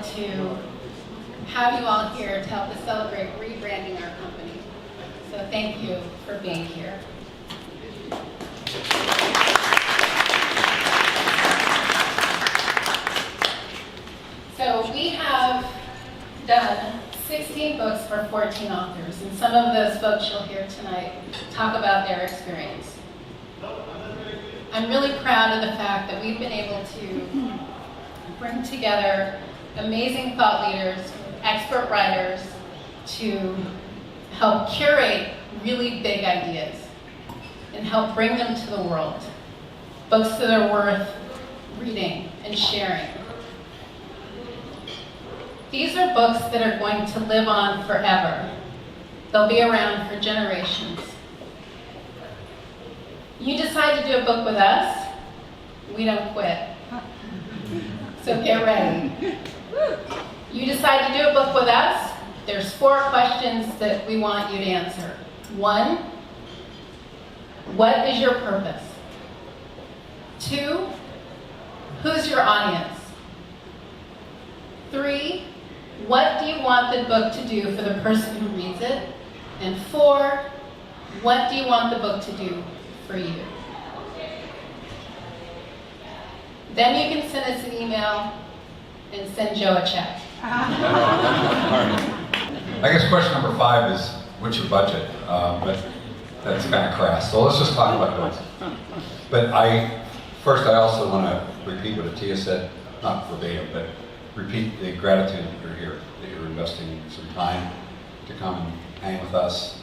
wanted to have you all here to help us celebrate rebranding our company. So thank you for being here. So we have done 16 books for 14 authors, and some of those folks you'll hear tonight talk about their experience. I'm really proud of the fact that we've been able to bring together amazing thought leaders, expert writers, to help curate really big ideas and help bring them to the world. Books that are worth reading and sharing. These are books that are going to live on forever. They'll be around for generations. You decide to do a book with us, we don't quit. So get ready. You decide to do a book with us, there's 4 questions that we want you to answer. 1, what is your purpose? 2, who's your audience? 3, what do you want the book to do for the person who reads it? And 4, what do you want the book to do for you? Then you can send us an email and send Joe a check. I guess question number 5 is, what's your budget? But that's kind of crass, so let's just talk about books. But first I also want to repeat what Atia said, not verbatim, but repeat the gratitude that you're here, that you're investing some time to come and hang with us,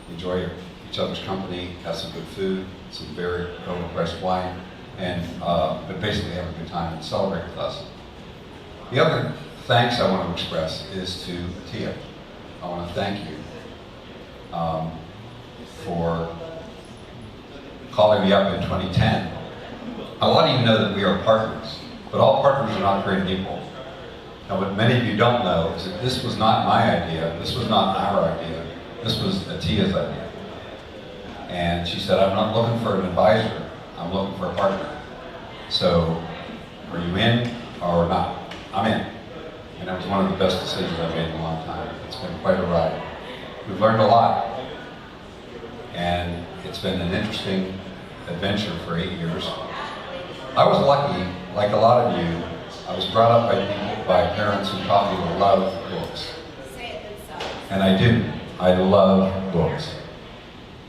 enjoy each other's company, have some good food, some very overpriced wine, and but basically have a good time and celebrate with us. The other thanks I want to express is to Atia. I want to thank you for calling me up in 2010. A lot of you know that we are partners, but all partners are not creative people. Now, what many of you don't know is that this was not my idea, this was not our idea, this was Atia's idea. And she said, I'm not looking for an advisor, I'm looking for a partner. So, are you in or not? I'm in. And that was one of the best decisions I've made in a long time. It's been quite a ride. We've learned a lot. And it's been an interesting adventure for 8 years. I was lucky, like a lot of you, I was brought up by parents who taught me to love books. Say it themselves. And I do. I love books.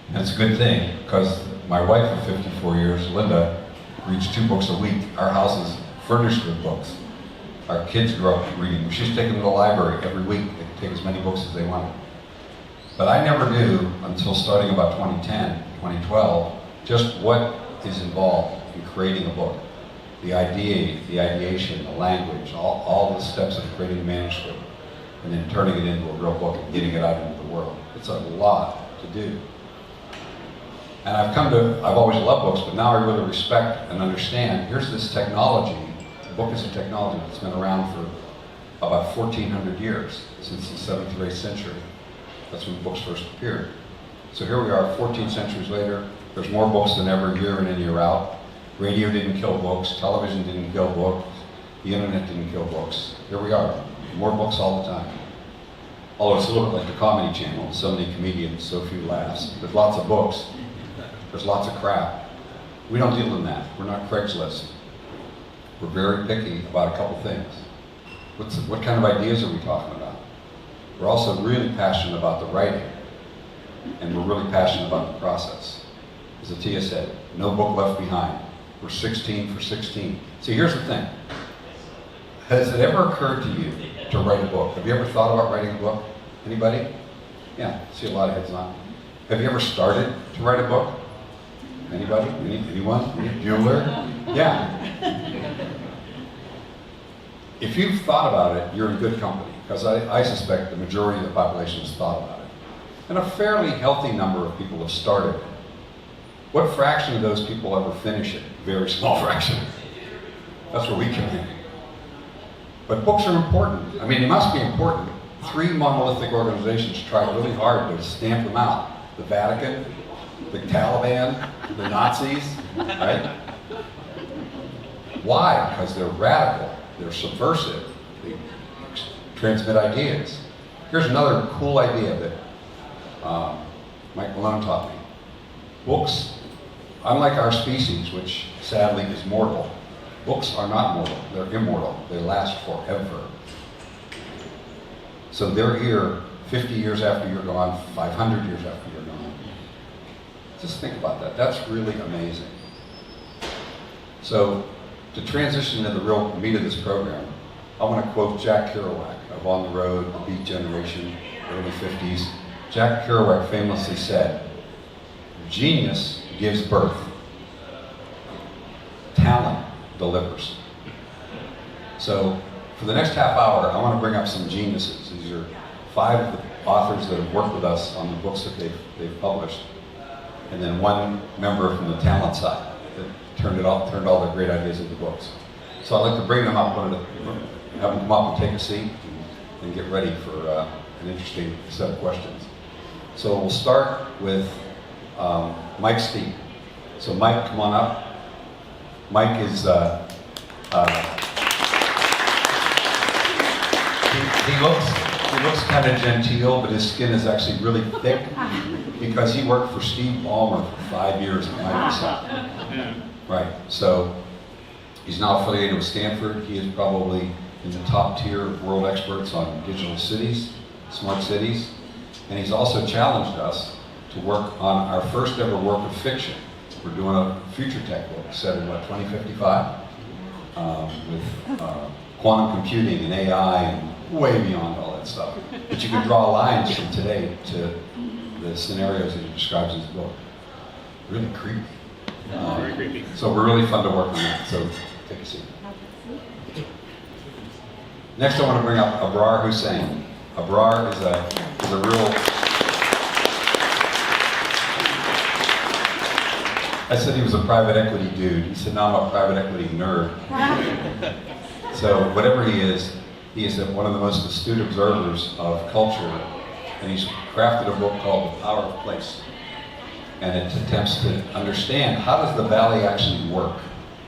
And it's a good thing, because my wife of 54 years, Linda, reads 2 books a week. Our house is furnished with books. Our kids grew up reading. She's taken them to the library every week. They can take as many books as they want. But I never knew, until starting about 2010, 2012, just what is involved in creating a book. The idea, the ideation, the language, all the steps of creating a manuscript, and then turning it into a real book and getting it out into the world. It's a lot to do. And I've always loved books, but now I really respect and understand, here's this technology. The book is a technology that's been around for about 1,400 years, since the 7th or 8th century. That's when books first appeared. So here we are, 14 centuries later. There's more books than ever, year in and year out. Radio didn't kill books, television didn't kill books, the internet didn't kill books. Here we are, more books all the time. Although it's a little bit like the Comedy Channel, so many comedians, so few laughs. There's lots of books, there's lots of crap. We don't deal in that, we're not Craigslist. We're very picky about a couple things. What kind of ideas are we talking about? We're also really passionate about the writing, and we're really passionate about the process. As Atia said, no book left behind. We're 16 for 16. See, here's the thing. Has it ever occurred to you to write a book? Have you ever thought about writing a book? Anybody? Yeah, I see a lot of heads on. Have you ever started to write a book? Anybody? Anyone? Bueller? Yeah. If you've thought about it, you're in good company, because I suspect the majority of the population has thought about it. And a fairly healthy number of people have started it. What fraction of those people ever finish it? Very small fraction. That's where we come in. But books are important. I mean, they must be important. 3 monolithic organizations tried really hard to stamp them out. The Vatican, the Taliban, the Nazis, right? Why? Because they're radical, they're subversive, They transmit ideas. Here's another cool idea that Mike Malone taught me. Books, unlike our species, which sadly is mortal, books are not mortal, they're immortal. They last forever. So they're here 50 years after you're gone, 500 years after you're gone. Just think about that. That's really amazing. So to transition to the real meat of this program, I want to quote Jack Kerouac of On the Road, The Beat Generation, early 50s. Jack Kerouac famously said, "Genius gives birth. Talent delivers." So for the next half hour, I want to bring up some geniuses. These are 5 of the authors that have worked with us on the books that they've published, and then 1 member from the talent side that turned all their great ideas into books. So I'd like to bring them up, have them come up and take a seat and get ready for an interesting set of questions. So we'll start with Mike Steep. So Mike, come on up. Mike is, he looks kind of genteel, but his skin is actually really thick because he worked for Steve Ballmer for 5 years at Microsoft. Right, so he's now affiliated with Stanford. He is probably in the top tier of world experts on digital cities, smart cities. And he's also challenged us to work on our first ever work of fiction. We're doing a future tech book set in, 2055? With quantum computing and AI and way beyond all that stuff. But you can draw lines from today to the scenarios that he describes in his book. Really creepy. Very creepy. So we're really fun to work on that, so take a seat. Next I want to bring up Abrar Hussain. Abrar is a real... I said he was a private equity dude. He said, no, I'm a private equity nerd. So whatever he is one of the most astute observers of culture, and he's crafted a book called The Power of Place. And it attempts to understand, how does the valley actually work?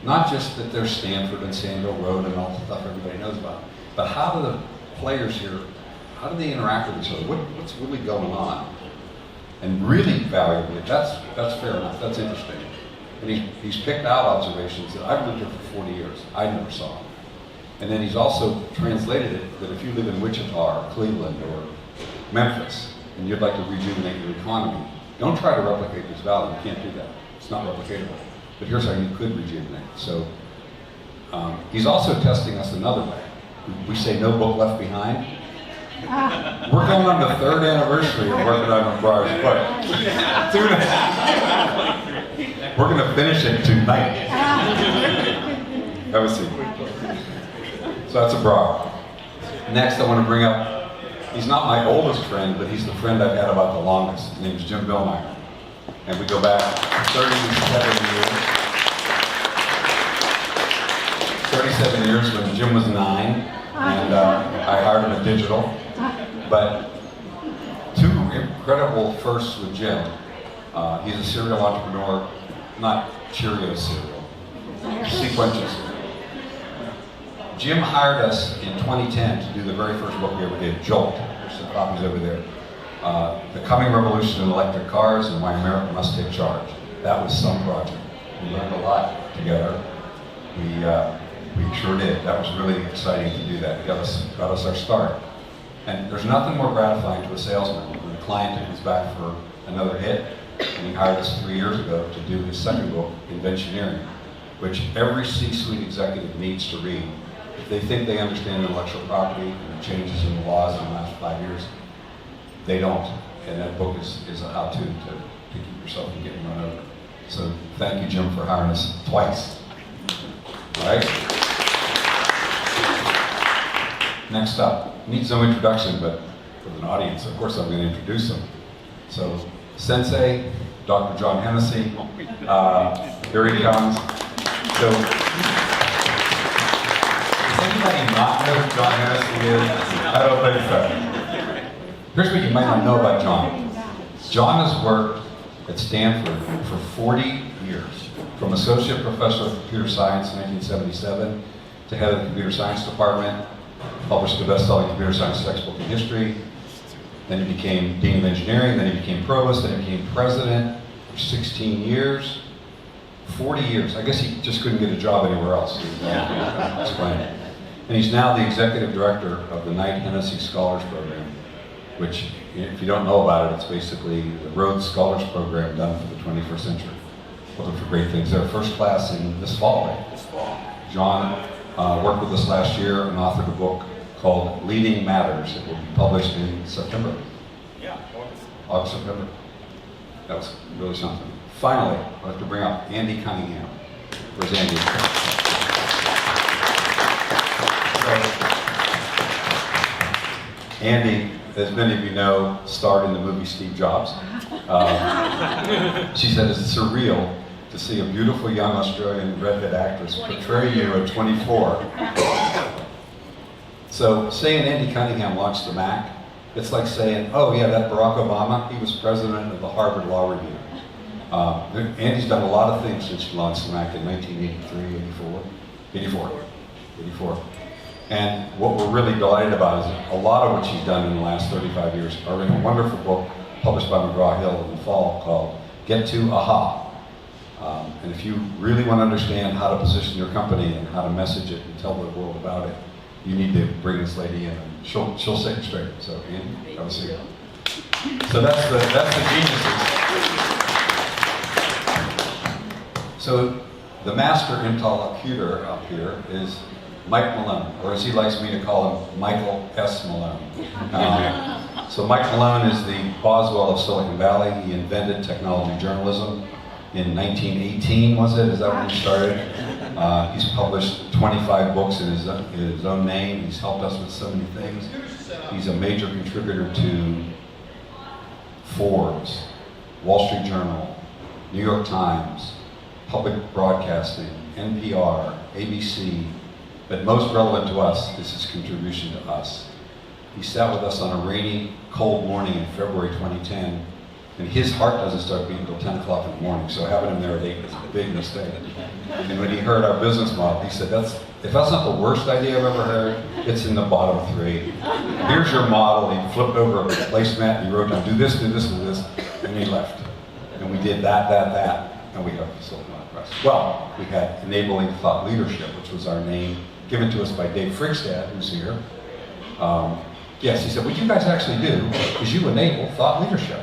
Not just that there's Stanford and Sandhill Road and all the stuff everybody knows about, but how do the players here, how do they interact with each other? What's really going on? And really valuably, that's fair enough, that's interesting. And he's picked out observations that I've lived here for 40 years, I never saw them. And then he's also translated it that if you live in Wichita or Cleveland or Memphis, and you'd like to rejuvenate your economy, don't try to replicate this valley, you can't do that. It's not replicatable. But here's how you could rejuvenate. So he's also testing us another way. We say no book left behind. We're going on the 3rd anniversary of working on Abrar's book. We're going to finish it tonight. Have a seat. So that's Abrar. Next I want to bring up, he's not my oldest friend, but he's the friend I've had about the longest. His name is Jim Billmeyer. And we go back 37 years when Jim was 9, and I hired him at Digital. But 2 incredible firsts with Jim. He's a serial entrepreneur, not Cheerios cereal, sequential cereal. Jim hired us in 2010 to do the very first book we ever did, Jolt. There's some copies over there. The Coming Revolution in Electric Cars and Why America Must Take Charge. That was some project. We learned a lot together. We sure did. That was really exciting to do that. It got us our start. And there's nothing more gratifying to a salesman when a client comes back for another hit, and he hired us 3 years ago to do his second book, Inventioneering, which every C-suite executive needs to read. If they think they understand intellectual property and the changes in the laws in the last 5 years, they don't. And that book is a how-to to keep yourself from getting run over. So thank you, Jim, for hiring us twice. All right? Next up, needs no introduction, but for an audience, of course I'm going to introduce him. So, Sensei, Dr. John Hennessy, here he comes. So, does anybody not know who John Hennessy is? I don't think so. Here's what you might not know about John. John has worked at Stanford for 40 years, from associate professor of computer science in 1977 to head of the computer science department, published the best-selling computer science textbook in history. Then he became Dean of Engineering, then he became Provost, then he became President for 16 years. 40 years. I guess he just couldn't get a job anywhere else. Explain it. And he's now the Executive Director of the Knight Hennessy Scholars Program, which, if you don't know about it, it's basically the Rhodes Scholars Program done for the 21st century. Looking for great things. They're first class in this fall, right? This fall. John worked with us last year and authored a book called Leading Matters. It will be published in September. Yeah, August, September. That was really something. Finally, I have to bring up Andy Cunningham. Where's Andy? So, Andy, as many of you know, starred in the movie Steve Jobs. She said it's surreal to see a beautiful young Australian redhead actress portray you at 24. So saying Andy Cunningham launched the Mac, it's like saying, oh yeah, that Barack Obama, he was president of the Harvard Law Review. Andy's done a lot of things since she launched the Mac in 1983, 84. And what we're really delighted about is a lot of what she's done in the last 35 years are in a wonderful book published by McGraw-Hill in the fall called Get to Aha. And if you really want to understand how to position your company and how to message it and tell the world about it, you need to bring this lady in and she'll set you straight. So Andy, have a seat. So that's the geniuses. So the master interlocutor up here is Mike Malone, or as he likes me to call him, Michael S. Malone. So Mike Malone is the Boswell of Silicon Valley. He invented technology journalism in 1918, was it? Is that when he started? He's published 25 books in his own name. He's helped us with so many things. He's a major contributor to Forbes, Wall Street Journal, New York Times, Public Broadcasting, NPR, ABC, but most relevant to us is his contribution to us. He sat with us on a rainy, cold morning in February 2010, and his heart doesn't start beating until 10 o'clock in the morning, so having him there at 8 was a big mistake. And when he heard our business model, he said, if that's not the worst idea I've ever heard, it's in the bottom 3. Here's your model. He flipped over a placemat, and he wrote down, do this, do this, do this, and he left. And we did that, and we got Silicon Valley Press. Well, we had Enabling Thought Leadership, which was our name, given to us by Dave Frigstad, who's here. Yes, he said, what you guys actually do is you enable thought leadership.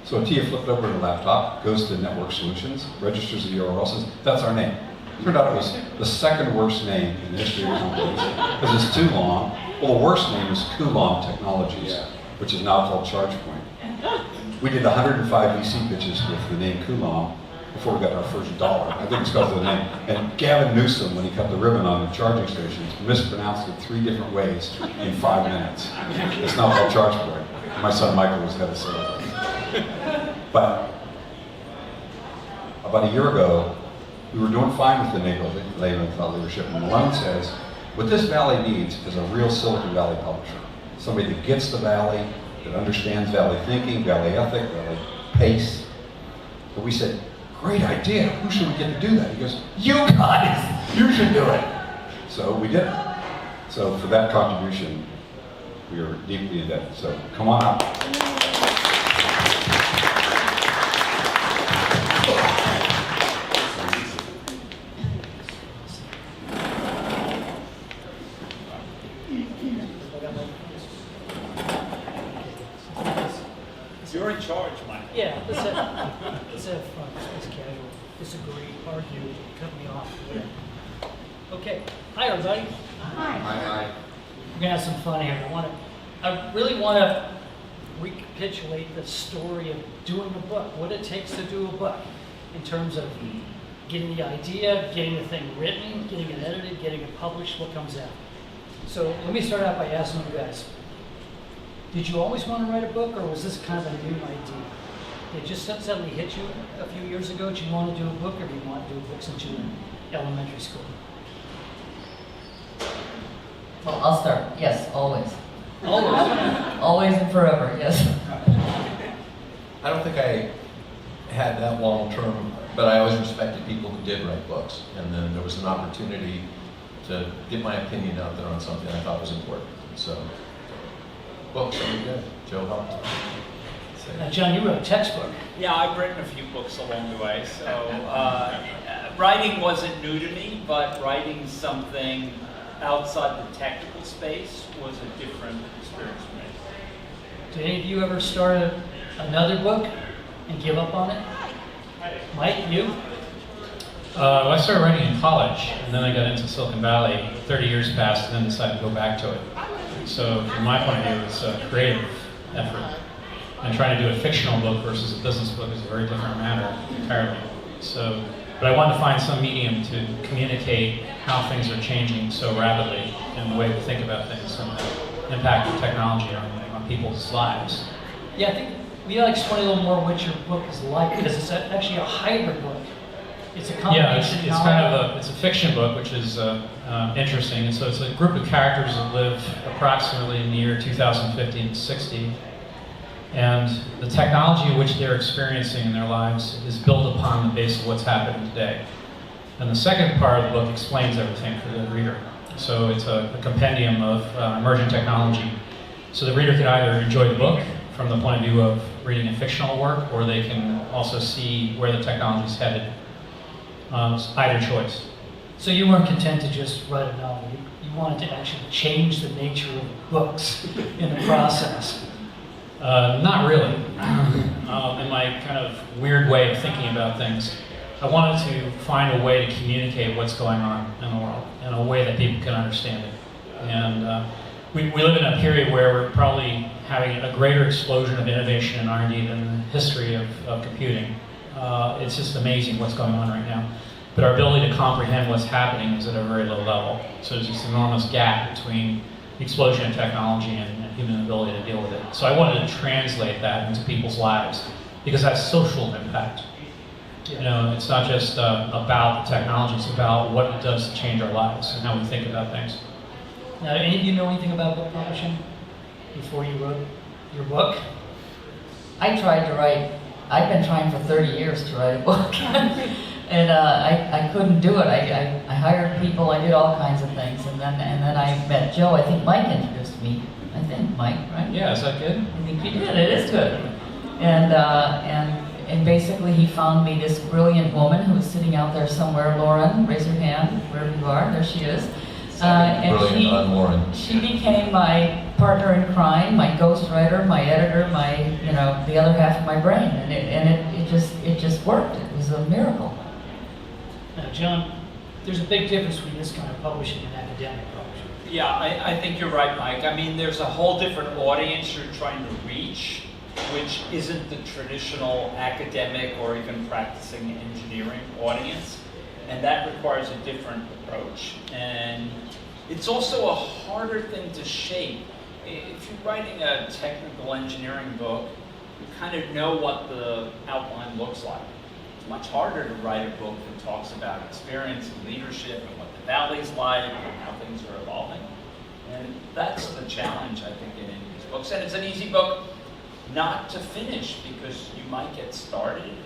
So Tia flipped over the laptop, goes to Network Solutions, registers the URL, says, that's our name. Turned out it was the second worst name in the history of the company because it's too long. Well, the worst name is Coulomb Technologies, which is now called ChargePoint. We did 105 VC pitches with the name Coulomb before we got our first dollar. I think it's because of the name. And Gavin Newsom, when he cut the ribbon on the charging stations, mispronounced it 3 different ways in 5 minutes. It's now called ChargePoint. My son Michael was head of sales. But about a year ago, we were doing fine with the enabling thought leadership. And Malone says, what this valley needs is a real Silicon Valley publisher. Somebody that gets the valley, that understands valley thinking, valley ethic, valley pace. But we said, great idea. Who should we get to do that? He goes, you guys, you should do it. So we did it. So for that contribution, we are deeply indebted. So come on up. You're in charge, Mike. Yeah, let's have fun. It's casual. Disagree, argue, cut me off. Whatever. Okay. Hi, everybody. Hi. We're gonna have some fun here. I really want to recapitulate the story of doing a book. What it takes to do a book, in terms of getting the idea, getting the thing written, getting it edited, getting it published. What comes after? So let me start out by asking you guys. Did you always want to write a book, or was this kind of a new idea? Did it just suddenly hit you a few years ago that you want to do a book, or do you want to do a book since you were in elementary school? Well, I'll start. Yes, always. Always. Always and forever, yes. I don't think I had that long term, but I always respected people who did write books. And then there was an opportunity to get my opinion out there on something I thought was important. So, books are good. Joe helped. Now, John, you wrote a textbook. Yeah, I've written a few books along the way. So writing wasn't new to me, but writing something outside the technical space was a different experience for me. Did any of you ever start another book and give up on it? Mike, you? Well, I started writing in college, and then I got into Silicon Valley. 30 years passed, and then decided to go back to it. So, from my point of view, it's a creative effort. And trying to do a fictional book versus a business book is a very different matter entirely. So, but I wanted to find some medium to communicate how things are changing so rapidly and the way we think about things and the impact of technology on people's lives. Yeah, I think we gotta explain a little more what your book is like, because it's actually a hybrid book. It's a Yeah, combination it's kind of it's a fiction book, which is interesting. And so it's a group of characters that live approximately in the year 2050 and 60. And the technology which they're experiencing in their lives is built upon the base of what's happening today. And the second part of the book explains everything for the reader. So it's a compendium of emerging technology. So the reader can either enjoy the book from the point of view of reading a fictional work, or they can also see where the technology is headed. Either choice. So you weren't content to just write a novel. You wanted to actually change the nature of books in the process. Not really. In my kind of weird way of thinking about things, I wanted to find a way to communicate what's going on in the world in a way that people can understand it. And we live in a period where we're probably having a greater explosion of innovation and R&D than the history of computing. It's just amazing what's going on right now. But our ability to comprehend what's happening is at a very low level. So there's this enormous gap between the explosion of technology and human ability to deal with it. So I wanted to translate that into people's lives, because that's social impact. You know, it's not just about the technology, it's about what it does to change our lives and how we think about things. Now, any of you know anything about book publishing before you wrote your book? I tried to write, I've been trying for 30 years to write a book. And I couldn't do it. I hired people, I did all kinds of things. And then I met Joe. I think Mike introduced me. I think Mike, right? Yeah, is that good? I think he did. It is good. And basically he found me this brilliant woman who's sitting out there somewhere. Lauren, raise your hand wherever you are. There she is. Brilliant on Lauren. She became my partner in crime, my ghostwriter, my editor, the other half of my brain, and it just worked. It was a miracle. Now, John, there's a big difference between this kind of publishing and academic publishing. Yeah, I think you're right, Mike. I mean, there's a whole different audience you're trying to reach, which isn't the traditional academic or even practicing engineering audience. And that requires a different approach. And it's also a harder thing to shape. If you're writing a technical engineering book, you kind of know what the outline looks like. It's much harder to write a book that talks about experience and leadership and what the valley's like and how things are evolving. And that's the challenge, I think, in any of these books. And it's an easy book not to finish, because you might get started and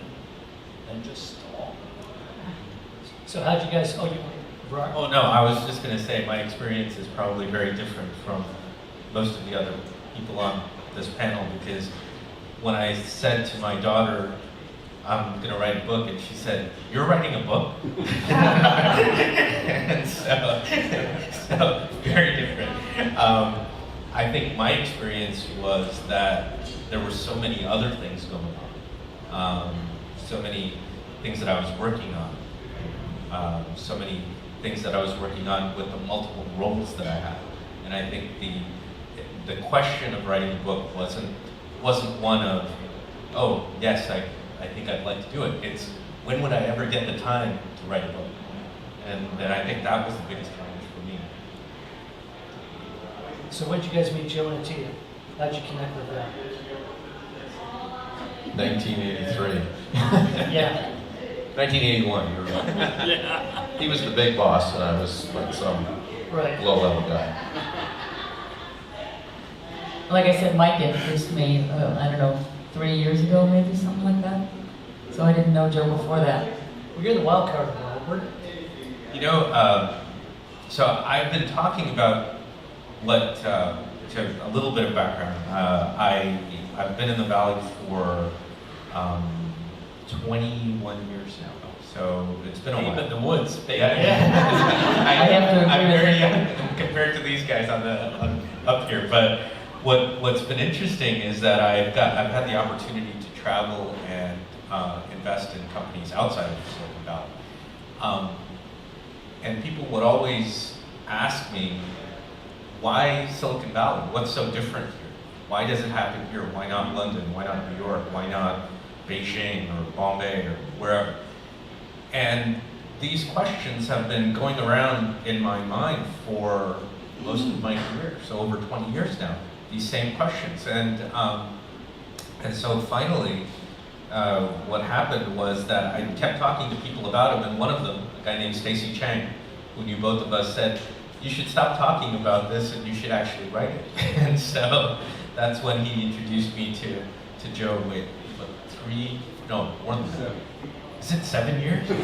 then just stall. So how'd you guys, Brian? Oh no, I was just going to say my experience is probably very different from most of the other people on this panel, because when I said to my daughter, I'm going to write a book, and she said, "You're writing a book?" And so very different. I think my experience was that there were so many other things going on, so many things that I was working on, so many things that I was working on with the multiple roles that I had. And I think the question of writing a book wasn't one of, oh yes, I think I'd like to do it. It's, when would I ever get the time to write a book? And I think that was the biggest challenge for me. So when did you guys meet Joe and Atia? How'd you connect with them? 1983. Yeah. 1981, you're right. Yeah. He was the big boss, and I was like some Right. low-level guy. Like I said, Mike introduced me, I don't know, 3 years ago, maybe, something like that. So I didn't know Joe before that. Well, you're the wild card of the world. You know, So I've been talking about to a little bit of background. I've been in the Valley for 21 years now. So it's been a while. Deep in the woods, baby. I have to agree I'm with very you. young compared to these guys up here. But what's been interesting is that I've had the opportunity to travel and invest in companies outside of Silicon Valley. And people would always ask me, why Silicon Valley? What's so different here? Why does it happen here? Why not London? Why not New York? Why not Beijing or Bombay or wherever? And these questions have been going around in my mind for most of my career, so over 20 years now, these same questions. And so finally, what happened was that I kept talking to people about them, and one of them, a guy named Stacy Chang, who knew both of us, said, you should stop talking about this and you should actually write it. And so that's when he introduced me to Joe. Wait, more than that. Is it 7 years? No,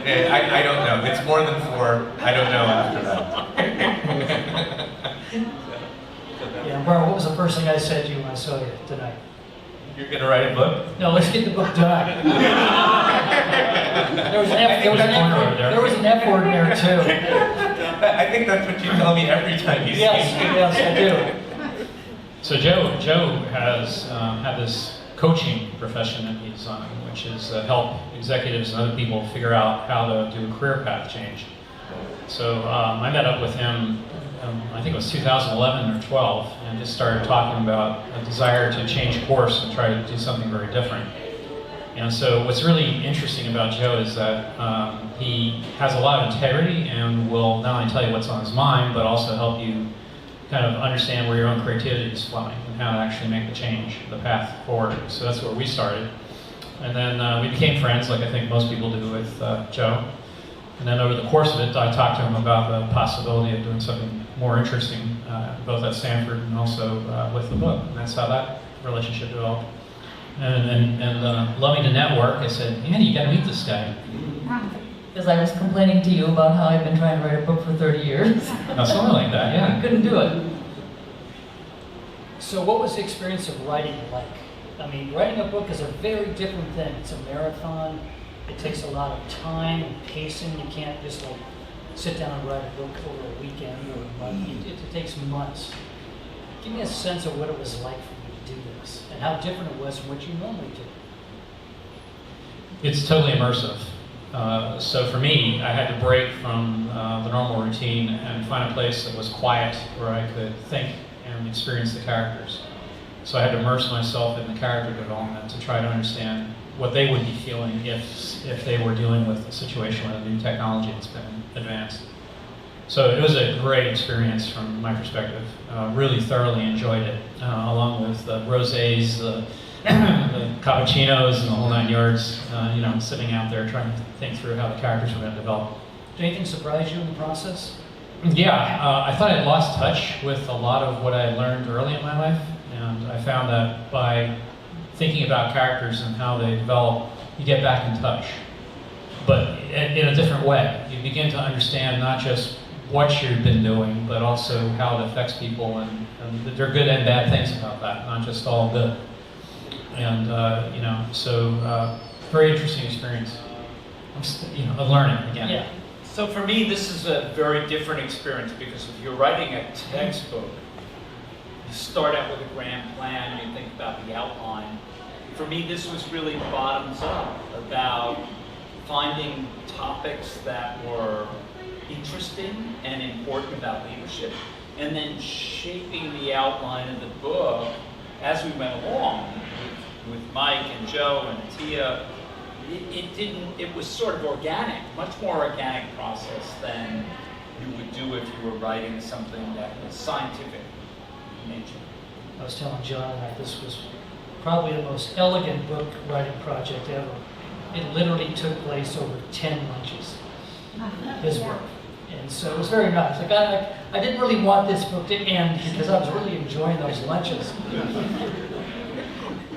I don't know. It's more than 4. I don't know after that. Yeah, Barbara, what was the first thing I said to you when I saw you tonight? You're going to write a book? No, let's get the book done. There was an F word in there too. I think that's what you tell me every time you see me. Yes, I do. So Joe has had this coaching profession that he's on, which is help executives and other people figure out how to do a career path change. So I met up with him, I think it was 2011 or 12, and just started talking about a desire to change course and try to do something very different. And so what's really interesting about Joe is that he has a lot of integrity and will not only tell you what's on his mind, but also help you kind of understand where your own creativity is flowing and how to actually make the change, the path forward. So that's where we started. And then we became friends, like I think most people do with Joe. And then over the course of it, I talked to him about the possibility of doing something more interesting, both at Stanford and also with the book. And that's how that relationship developed. And loving to network, I said, Andy, you got to meet this guy. Because I was complaining to you about how I've been trying to write a book for 30 years. Now, something like that, I yeah. couldn't do it. So what was the experience of writing like? I mean, writing a book is a very different thing. It's a marathon. It takes a lot of time and pacing. You can't just like sit down and write a book over a weekend or a month. It takes months. Give me a sense of what it was like for you to do this and how different it was from what you normally do. It's totally immersive. So for me, I had to break from the normal routine and find a place that was quiet where I could think and experience the characters. So I had to immerse myself in the character development to try to understand what they would be feeling if they were dealing with a situation with a new technology that's been advanced. So it was a great experience from my perspective. Really thoroughly enjoyed it, along with the rosés, the cappuccinos, and the whole 9 yards. Sitting out there trying to think through how the characters were going to develop. Did anything surprise you in the process? Yeah, I thought I'd lost touch with a lot of what I learned early in my life, and I found that by thinking about characters and how they develop, you get back in touch, but in a different way. You begin to understand not just what you've been doing, but also how it affects people, and there are good and bad things about that, not just all good. And very interesting experience. I'm learning again. Yeah. So for me, this is a very different experience because if you're writing a textbook, you start out with a grand plan, you think about the outline. For me, this was really bottoms up, about finding topics that were interesting and important about leadership, and then shaping the outline of the book as we went along with Mike and Joe and Tia. It was sort of organic, much more organic process than you would do if you were writing something that was scientific in nature. I was telling John that this was probably the most elegant book writing project ever. It literally took place over 10 lunches, his work. And so it was very nice. Like I didn't really want this book to end because I was really enjoying those lunches.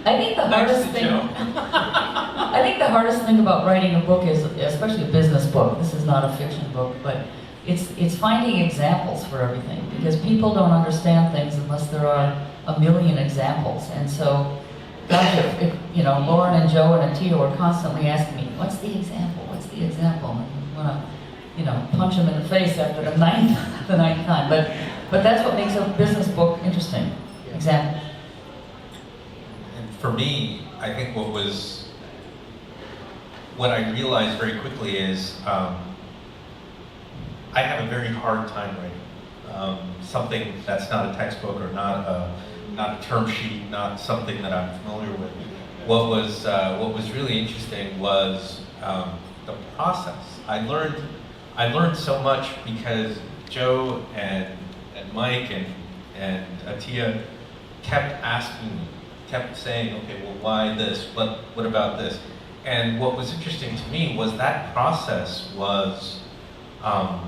I think the Thanks hardest to thing. Joe. I think the hardest thing about writing a book is, especially a business book. This is not a fiction book, but it's finding examples for everything, because people don't understand things unless there are a million examples. And so, gosh, if you know, Lauren and Joe and Atito are constantly asking me, "What's the example? What's the example?" And I want to, you know, punch them in the face after the ninth time. But that's what makes a business book interesting. Example. And for me, I think what I realized very quickly is I have a very hard time writing something that's not a textbook or not a term sheet, not something that I'm familiar with. What was really interesting was the process. I learned so much because Joe and Mike and Atia kept asking me, kept saying, okay, well, why this? What about this? And what was interesting to me was that process was a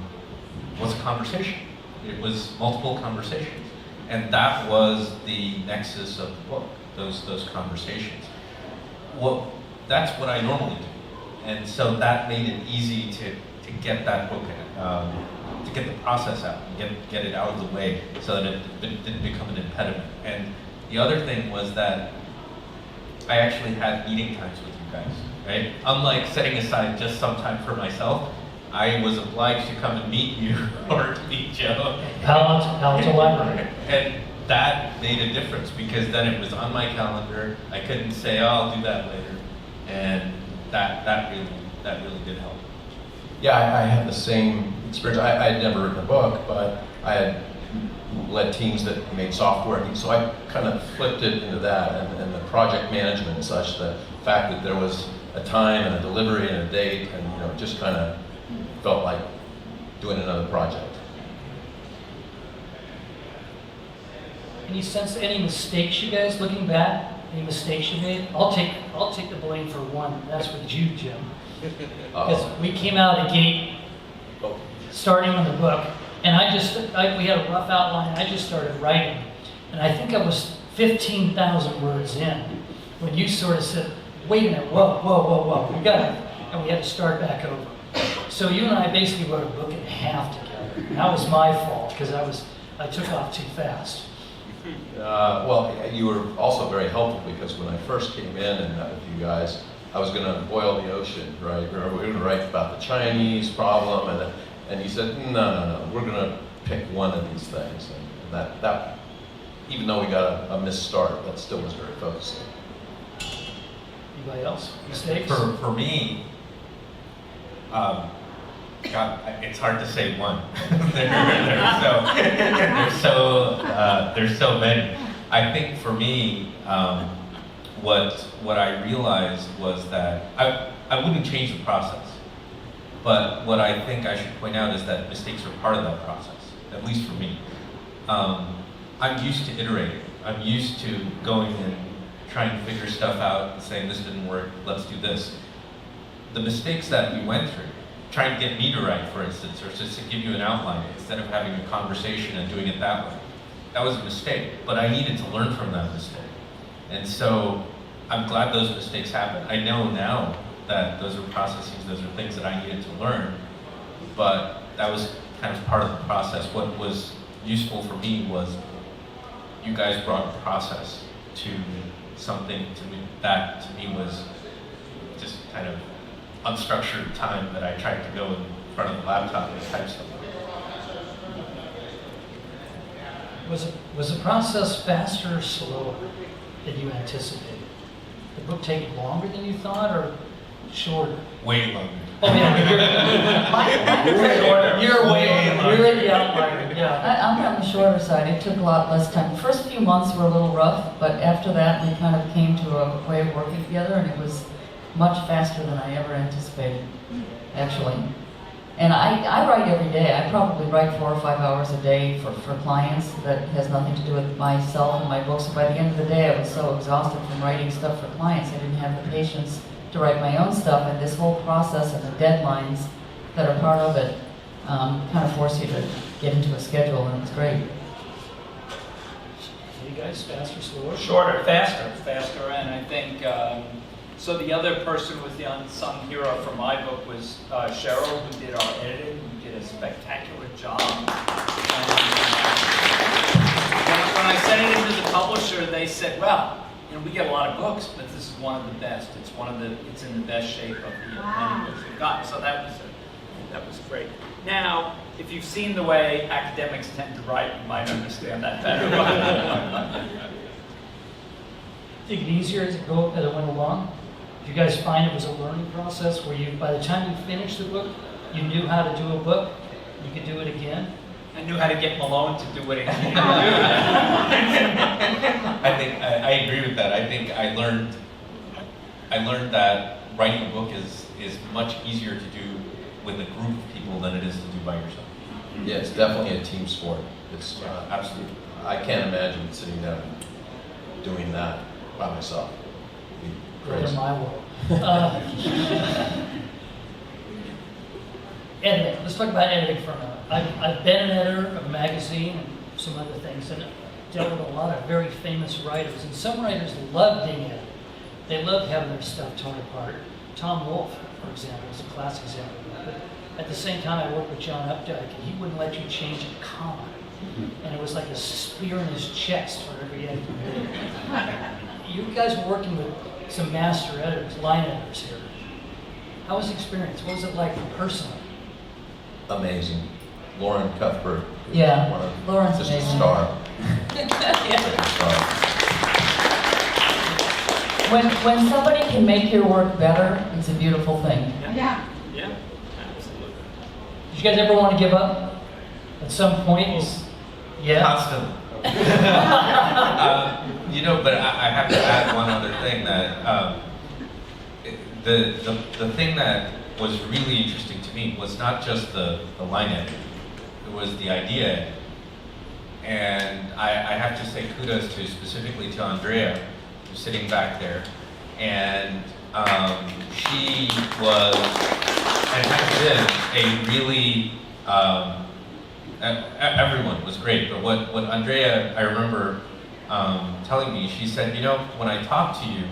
conversation. It was multiple conversations, and that was the nexus of the book. Those conversations. That's what I normally do, and so that made it easy to get that book to get the process out, and get it out of the way, so that it didn't become an impediment. And the other thing was that I actually had meeting times with you guys, right? Unlike setting aside just some time for myself, I was obliged to come and meet you or to meet Joe. Palo Library. And that made a difference, because then it was on my calendar. I couldn't say, oh, I'll do that later. And that really did help. Yeah, I had the same experience. I had never written a book, but I had led teams that made software, and so I kind of flipped it into that, and the project management and such, the fact that there was a time and a delivery and a date, and you know, it just kind of felt like doing another project. Any sense, any mistakes, you guys, looking back? Any mistakes you made? I'll take the blame for one. That's with you, Jim. Because we came out of the gate starting on the book, and we had a rough outline. I just started writing, and I think I was 15,000 words in when you sort of said, "Wait a minute, whoa, we got it," and we had to start back over. So you and I basically wrote a book in half together. And that was my fault, because I took off too fast. Well, you were also very helpful, because when I first came in and met with you guys, I was going to boil the ocean, right? We were going to write about the Chinese problem, and you said, no, we're going to pick one of these things. And that even though we got a missed start, that still was very focusing. Anybody else? Mistakes? For me, God, it's hard to say one. There's so many. I think for me, what I realized was that I wouldn't change the process, but what I think I should point out is that mistakes are part of that process, at least for me. I'm used to iterating. I'm used to going and trying to figure stuff out and saying, this didn't work, let's do this. The mistakes that we went through, trying to get me to write, for instance, or just to give you an outline instead of having a conversation and doing it that way, that was a mistake, but I needed to learn from that mistake. And so I'm glad those mistakes happened. I know now that those are processes, those are things that I needed to learn, but that was kind of part of the process. What was useful for me was you guys brought a process to something to me that to me was just kind of unstructured time that I tried to go in front of the laptop and type something. Was the process faster or slower than you anticipated? The book taking longer than you thought, or shorter? Way longer. Oh yeah, you're way longer. You're in the outlier. Yeah. I'm on the shorter side. It took a lot less time. The first few months were a little rough, but after that we kind of came to a way of working together, and it was much faster than I ever anticipated, actually. And I write every day. I probably write 4 or 5 hours a day for clients. That has nothing to do with myself and my books. So by the end of the day, I was so exhausted from writing stuff for clients, I didn't have the patience to write my own stuff. And this whole process and the deadlines that are part of it kind of force you to get into a schedule, and it's great. You guys, faster, slower? Shorter, faster, and So the other person was the unsung hero for my book was Cheryl, who did our editing, who did a spectacular job. And, when I sent it into the publisher, they said, well, we get a lot of books, but this is one of the best. It's in the best shape of the many books we've got. So that was great. Now, if you've seen the way academics tend to write, you might understand that better. Take it easier as it went along. Did you guys find it was a learning process where by the time you finished the book, you knew how to do a book, you could do it again? I knew how to get Malone to do it again. I think I agree with that. I think I learned that writing a book is much easier to do with a group of people than it is to do by yourself. Yeah, it's definitely a team sport. It's Absolutely. I can't imagine sitting down and doing that by myself. It'd be Right in crazy. my world. Editing. Let's talk about editing for a minute. I've been an editor of a magazine and some other things, and dealt with a lot of very famous writers. And some writers love being edited. They love having their stuff torn apart. Tom Wolfe, for example, is a classic example of that. But at the same time, I worked with John Updike, and he wouldn't let you change a comma. And it was like a spear in his chest for every edit you did. You guys were working with some master editors, line editors here. How was the experience? What was it like personally? Amazing. Lauren Cuthbert. is Yeah, one of- Lauren's just amazing. a star. When somebody can make your work better, it's a beautiful thing. Yeah. Yeah, absolutely. Did you guys ever want to give up at some point? Yeah. Constantly. But I have to add one other thing that the thing that was really interesting to me was not just the line editing, it was the idea. And I have to say kudos specifically to Andrea, who's sitting back there. And she was, and has been, a really, everyone was great, but what Andrea, I remember telling me, she said, when I talk to you,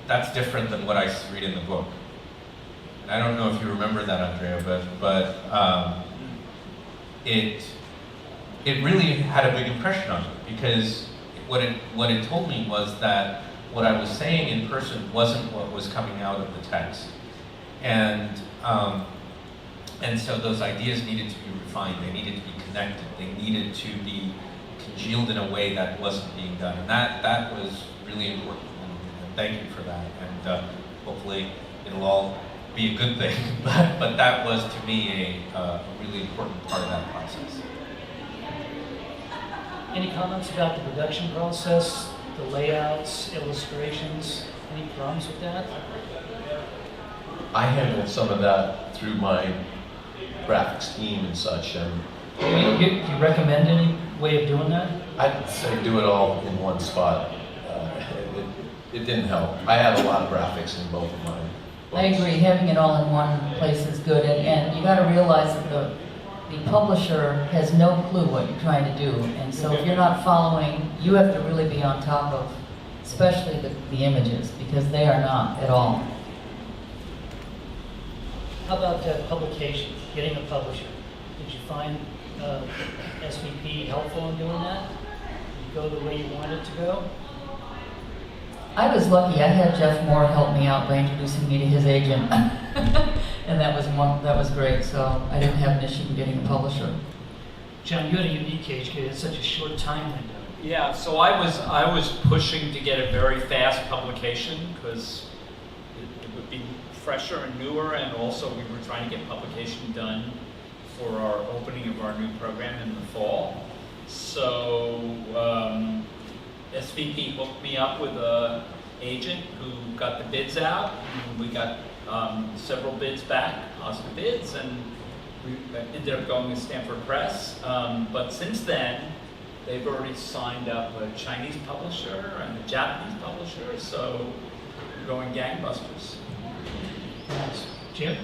that's different than what I read in the book. And I don't know if you remember that, Andrea, but it really had a big impression on me, because what it told me was that what I was saying in person wasn't what was coming out of the text. And so those ideas needed to be refined, they needed to be connected, they needed to be congealed in a way that wasn't being done. And that was really important, and thank you for that. And hopefully it'll all be a good thing, but that was to me a really important part of that process. Any comments about the production process, the layouts, illustrations? Any problems with that? I handled some of that through my graphics team and such, and Do you recommend any way of doing that? I'd say do it all in one spot. It didn't help. I have a lot of graphics in both of mine. I agree, having it all in one place is good, and you gotta realize that the publisher has no clue what you're trying to do, and so if you're not following, you have to really be on top of, especially the images, because they are not at all. How about publication, getting a publisher? Did you find SVP helpful in doing that? Did it go the way you wanted it to go? I was lucky, I had Jeff Moore help me out by introducing me to his agent, and that was great, so I didn't have an issue in getting a publisher. John, you had a unique age, because it's such a short time window. Yeah, so I was pushing to get a very fast publication because it would be fresher and newer, and also we were trying to get publication done for our opening of our new program in the fall. So SVP hooked me up with an agent who got the bids out, and we got several bids back, positive bids, and we ended up going with Stanford Press. But since then, they've already signed up a Chinese publisher and a Japanese publisher, so we're going gangbusters. Nice. Jim?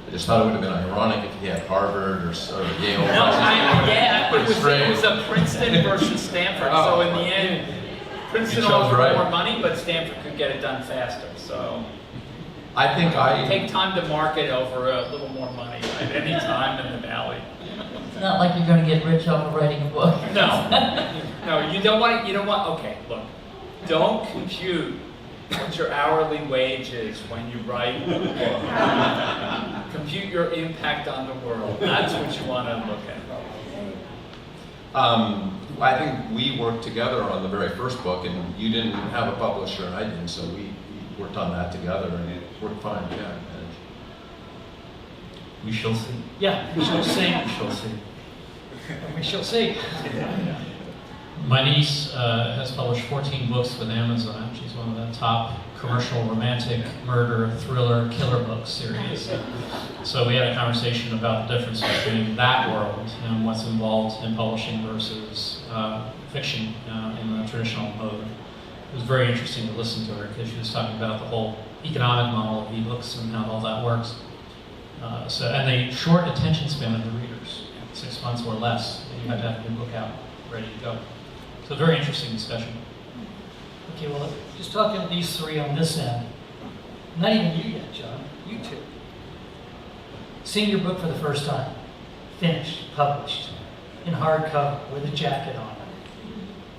I just thought it would have been ironic if he had Harvard or Yale. No, it was a Princeton versus Stanford, so in the end, Princeton You chose offered right. more money, but Stanford could get it done faster, so. I think Take time to market over a little more money at any time in the valley. It's not like you're gonna get rich off of writing a book. No, no, you don't want, okay, look, don't compute what your hourly wage is when you write a book. Compute your impact on the world, that's what you want to look at. I think we worked together on the very first book, and you didn't have a publisher and I didn't, so we worked on that together and it worked fine, yeah. We shall see. Yeah, we shall see. We shall see. We shall see. My niece has published 14 books with Amazon. She's one of the top commercial romantic murder thriller killer book series. So we had a conversation about the difference between that world and what's involved in publishing versus fiction in the traditional mode. It was very interesting to listen to her because she was talking about the whole economic model of ebooks and how all that works. And the short attention span of the readers, 6 months or less, you had to have a new book out, ready to go. So very interesting discussion. Okay, well, just talking to these three on this end, not even you yet, John, you two. Seeing your book for the first time, finished, published, in hardcover, with a jacket on.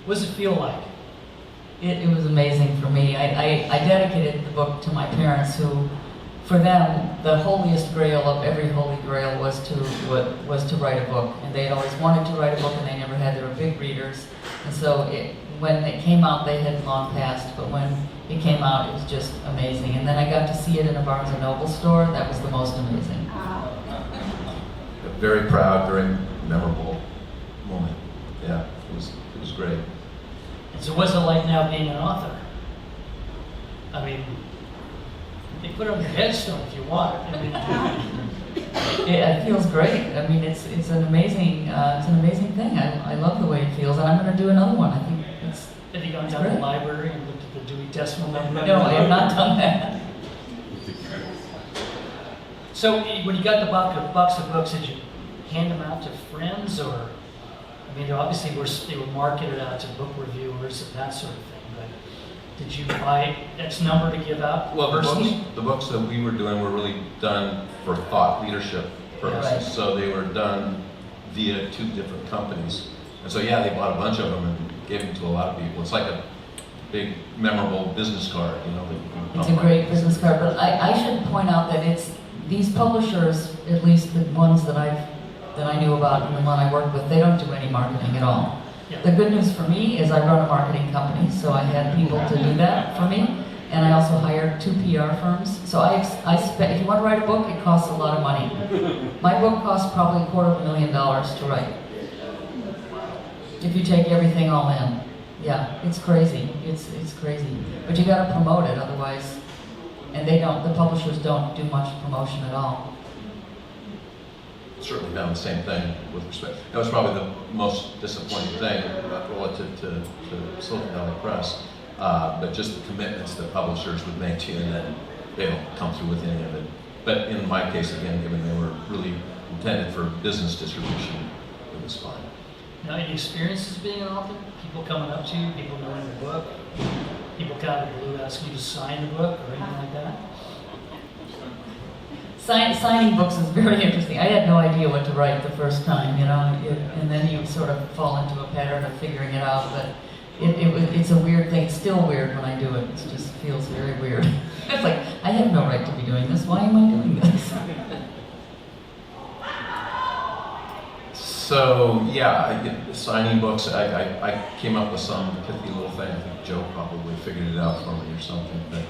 What does it feel like? It was amazing for me. I dedicated the book to my parents who, for them, the holiest grail of every holy grail was to write a book. And they had always wanted to write a book and they never had. They were big readers. And so when it came out, they had long passed. But when it came out, it was just amazing. And then I got to see it in a Barnes & Noble store. That was the most amazing. Very proud, very memorable moment. Yeah, it was great. And so what's it like now being an author? I mean, they put it on your headstone if you want. I mean, It feels great. I mean, it's an amazing thing. I love the way it feels, and I'm going to do another one. I think it's. have you gone down to the library and looked at the Dewey Decimal Number? No, I have not done that. So when you got the box of books, did you hand them out to friends, or I mean, obviously they were marketed out to book reviewers and that sort of thing. But did you buy X number to give out Well, personally? the books that we were doing were really done for thought leadership purposes. Yeah, right. So they were done via 2 different companies. And so, yeah, they bought a bunch of them and gave them to a lot of people. It's like a big, memorable business card, you know. That you can It's a great business card, but I should point out that it's these publishers, at least the ones that I knew about and the one I worked with, they don't do any marketing at all. Yeah. The good news for me is I run a marketing company, so I had people to do that for me, and I also hired 2 PR firms. So I spent, if you want to write a book, it costs a lot of money. My book costs probably $250,000 to write. If you take everything all in. Yeah, it's crazy. It's crazy. But you gotta promote it, otherwise, and the publishers don't do much promotion at all. certainly done the same thing with respect. That was probably the most disappointing thing relative to Silicon Valley Press, but just the commitments that publishers would make to you, and then they don't come through with any of it. But in my case, again, given they were really intended for business distribution, it was fine. Now, any experiences being an author? People coming up to you, people knowing your book, people kind of blue asking you to sign the book or anything like that? Signing books is very interesting. I had no idea what to write the first time, and then you sort of fall into a pattern of figuring it out. But it's a weird thing. It's still weird when I do it. It just feels very weird. It's like, I have no right to be doing this. Why am I doing this? So yeah, signing books. I came up with some pithy little thing. I think Joe probably figured it out for me or something. But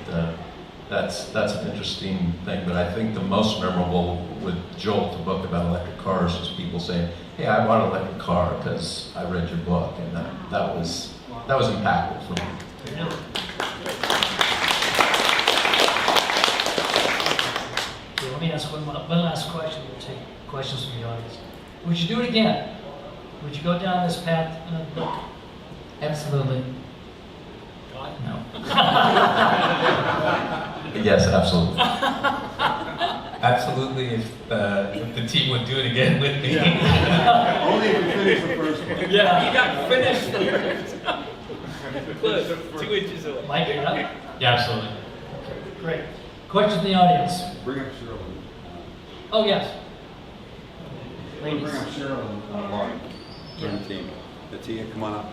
that's an interesting thing. But I think the most memorable with Jolt, the book about electric cars, was people saying, "Hey, I bought an electric car because I read your book," and that was impactful for me. Okay, let me ask one last question. We'll take questions from the audience. Would you do it again? Would you go down this path in a book? Absolutely. God, No. Yes, absolutely. Absolutely, if the team would do it again with me. Only if we finish the first one. Yeah. You got finished. Close, 2 inches away. Mike, you got it? Yeah, absolutely. Great. Questions in the audience? Bring up Cheryl. Oh, yes. Bring Ladies. up Cheryl and Lauren. Join the team. Natia, come on up.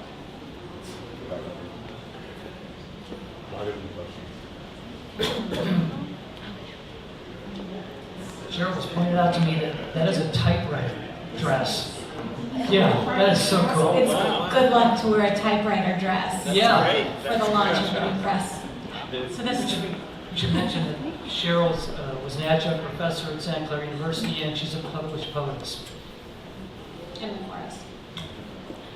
Back up here. Lauren, any questions? Cheryl was pointed out to me that that is a typewriter dress. Yeah, that is so cool. It's good luck to wear a typewriter dress Yeah. for the launch of the new press. So this is We should mention that Cheryl was an adjunct professor at Santa Clara University, and she's a published poetess. in memoirs,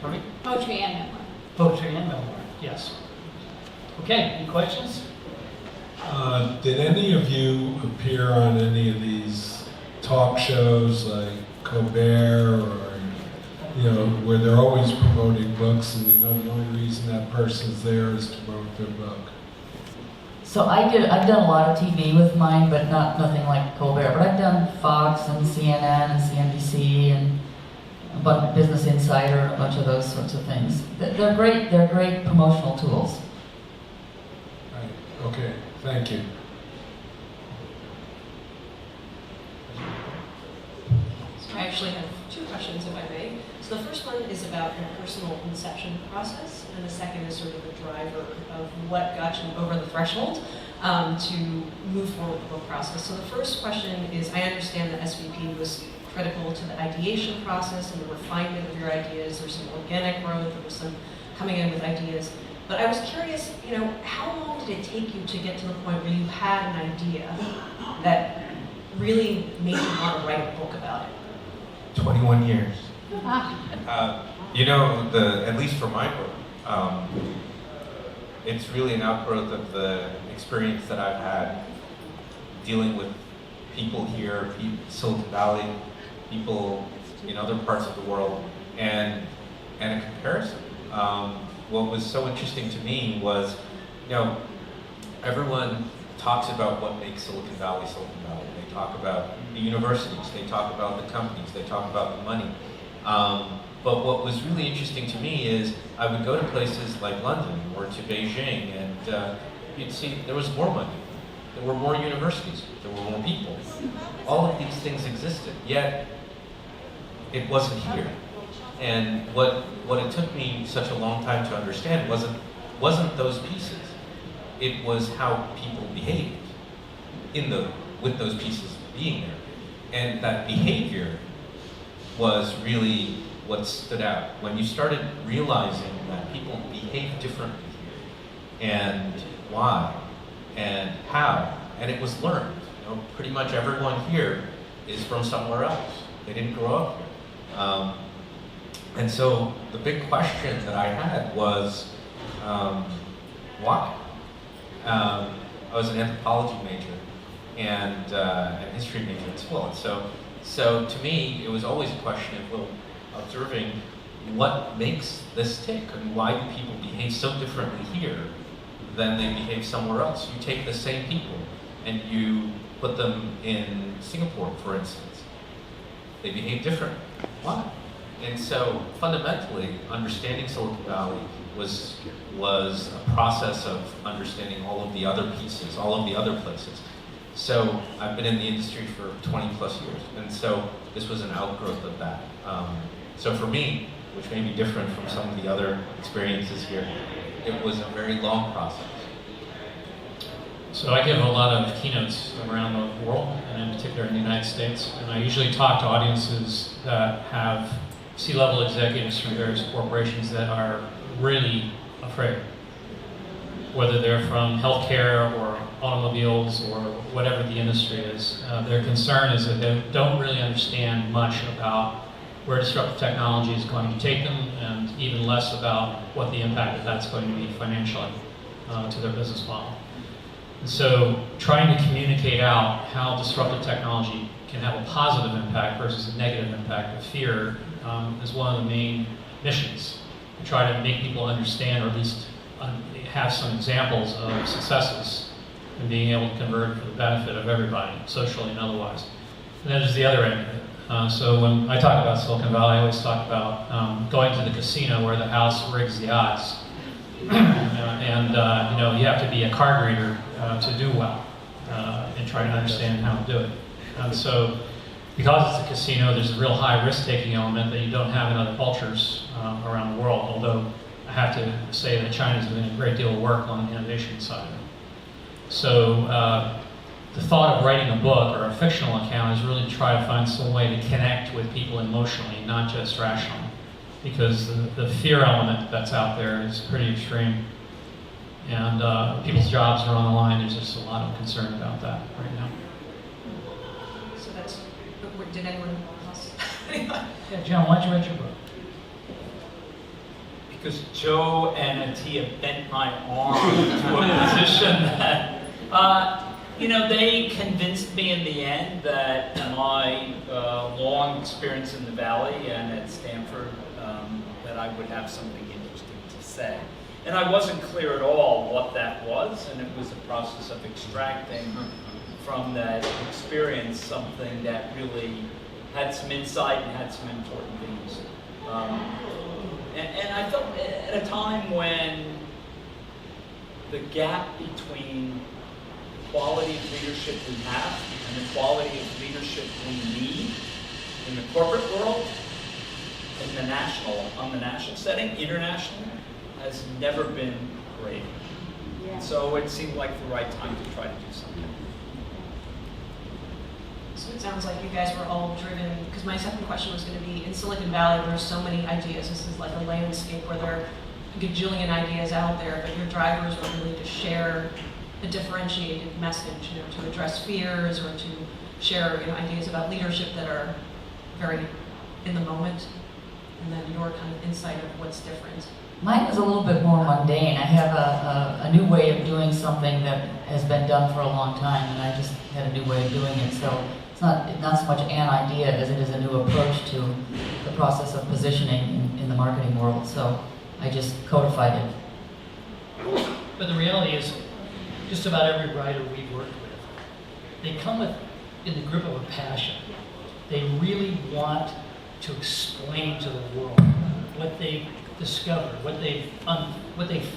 Pardon me? poetry and memoir. Poetry and memoir, yes. Okay, any questions? Did any of you appear on any of these talk shows like Colbert or, where they're always promoting books and the only reason that person's there is to promote their book? So I've done a lot of TV with mine, but nothing like Colbert. But I've done Fox and CNN and CNBC and a bunch of Business Insider and a bunch of those sorts of things. They're great promotional tools. Right. Okay. Thank you. I actually have 2 questions, if I may. So the first one is about your personal inception process, and the second is sort of the driver of what got you over the threshold to move forward with the book process. So the first question is, I understand that SVP was critical to the ideation process and the refinement of your ideas. There's some organic growth, there was some coming in with ideas. But I was curious, how long did it take you to get to the point where you had an idea that really made you want to write a book about it? 21 years. Ah, At least for my book, it's really an outgrowth of the experience that I've had dealing with people here, Silicon Valley, people in other parts of the world, and a comparison. What was so interesting to me was, everyone talks about what makes Silicon Valley Silicon Valley. They talk about the universities, they talk about the companies, they talk about the money. But what was really interesting to me is I would go to places like London or to Beijing, and you'd see there was more money, there were more universities, there were more people. All of these things existed, yet it wasn't here. And what it took me such a long time to understand wasn't those pieces. It was how people behaved with those pieces being there. And that behavior was really what stood out. When you started realizing that people behave differently here, and why, and how, and it was learned. Pretty much everyone here is from somewhere else. They didn't grow up here. And so the big question that I had was, why? I was an anthropology major and a history major as well. And so to me, it was always a question of observing what makes this tick and why do people behave so differently here than they behave somewhere else. You take the same people and you put them in Singapore, for instance. They behave differently. Why? And so fundamentally, understanding Silicon Valley was a process of understanding all of the other pieces, all of the other places. So I've been in the industry for 20 plus years, and so this was an outgrowth of that. So for me, which may be different from some of the other experiences here, it was a very long process. So I give a lot of keynotes around the world, and in particular in the United States, and I usually talk to audiences that have C-level executives from various corporations that are really afraid, whether they're from healthcare or automobiles or whatever the industry is. Their concern is that they don't really understand much about where disruptive technology is going to take them, and even less about what the impact of that's going to be financially to their business model. And so trying to communicate out how disruptive technology can have a positive impact versus a negative impact of fear is one of the main missions. To try to make people understand, or at least have some examples of successes and being able to convert for the benefit of everybody, socially and otherwise. And then there's the other end of it. So when I talk about Silicon Valley, I always talk about going to the casino where the house rigs the odds. and you have to be a card reader to do well and try to understand how to do it. And so, because it's a casino, there's a real high risk-taking element that you don't have in other cultures around the world, although I have to say that China's doing a great deal of work on the innovation side of it. So the thought of writing a book or a fictional account is really to try to find some way to connect with people emotionally, not just rationally. Because the fear element that's out there is pretty extreme. And people's jobs are on the line. There's just a lot of concern about that right now. So that's, did anyone else? Yeah, John, why don't you read your book? Because Joe and Atia bent my arm to a position that, they convinced me in the end that my long experience in the Valley and at Stanford, that I would have something interesting to say. And I wasn't clear at all what that was, and it was a process of extracting from that experience something that really had some insight and had some important things. And I felt at a time when the gap between the quality of leadership we have and the quality of leadership we need in the corporate world, on the national setting, internationally, has never been greater. Yeah. So it seemed like the right time to try to do something. So it sounds like you guys were all driven, because my second question was going to be, in Silicon Valley, there's so many ideas. This is like a landscape where there are a gajillion ideas out there, but your drivers were really to share a differentiated message, to address fears or to share ideas about leadership that are very in the moment, and then your kind of insight of what's different. Mine was a little bit more mundane. I have a new way of doing something that has been done for a long time, and I just had a new way of doing it. So it's not so much an idea as it is a new approach to the process of positioning in the marketing world. So I just codified it. But the reality is, just about every writer we've worked with, they come with, in the grip of a passion. They really want to explain to the world what they discovered, what they